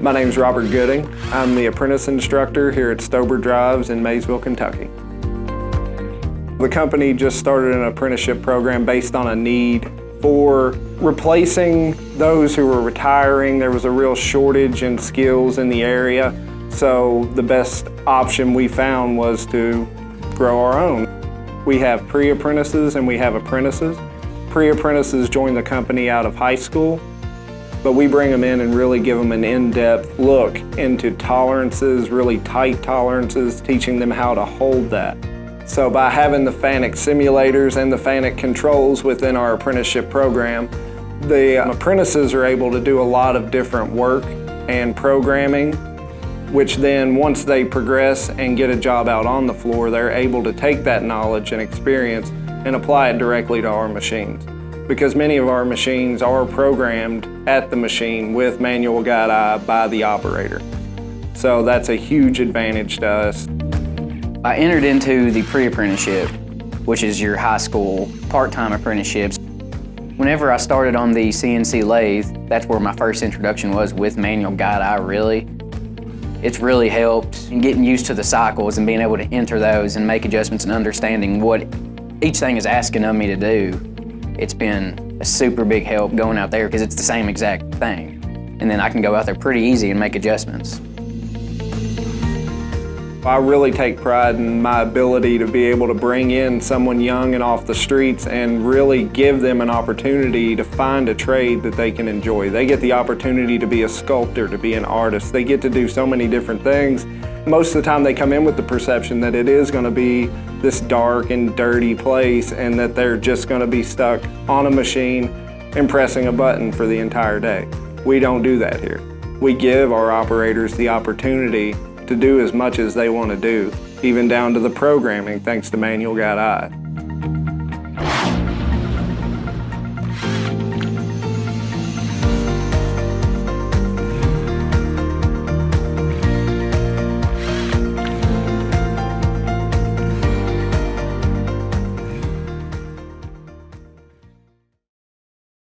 My name is Robert Gooding. I'm the apprentice instructor here at STOBER Drives in Maysville, Kentucky. The company just started an apprenticeship program based on a need for replacing those who were retiring. There was a real shortage in skills in the area, so the best option we found was to grow our own. We have pre-apprentices and we have apprentices. Pre-apprentices join the company out of high school, but we bring them in and really give them an in-depth look into tolerances, really tight tolerances, teaching them how to hold that. So by having the Fanuc simulators and the Fanuc controls within our apprenticeship program, the apprentices are able to do a lot of different work and programming, which then once they progress and get a job out on the floor, they're able to take that knowledge and experience and apply it directly to our machines. Because many of our machines are programmed at the machine with manual guide eye by the operator. So that's a huge advantage to us. I entered into the pre-apprenticeship, which is your high school part-time apprenticeships. Whenever I started on the CNC lathe, that's where my first introduction was with manual guide eye, really. It's really helped in getting used to the cycles and being able to enter those and make adjustments and understanding what each thing is asking of me to do. It's been a super big help going out there because it's the same exact thing. And then I can go out there pretty easy and make adjustments. I really take pride in my ability to be able to bring in someone young and off the streets and really give them an opportunity to find a trade that they can enjoy. They get the opportunity to be a sculptor, to be an artist. They get to do so many different things. Most of the time they come in with the perception that it is going to be this dark and dirty place and that they're just going to be stuck on a machine and pressing a button for the entire day. We don't do that here. We give our operators the opportunity to do as much as they want to do, even down to the programming, thanks to manual guide eye.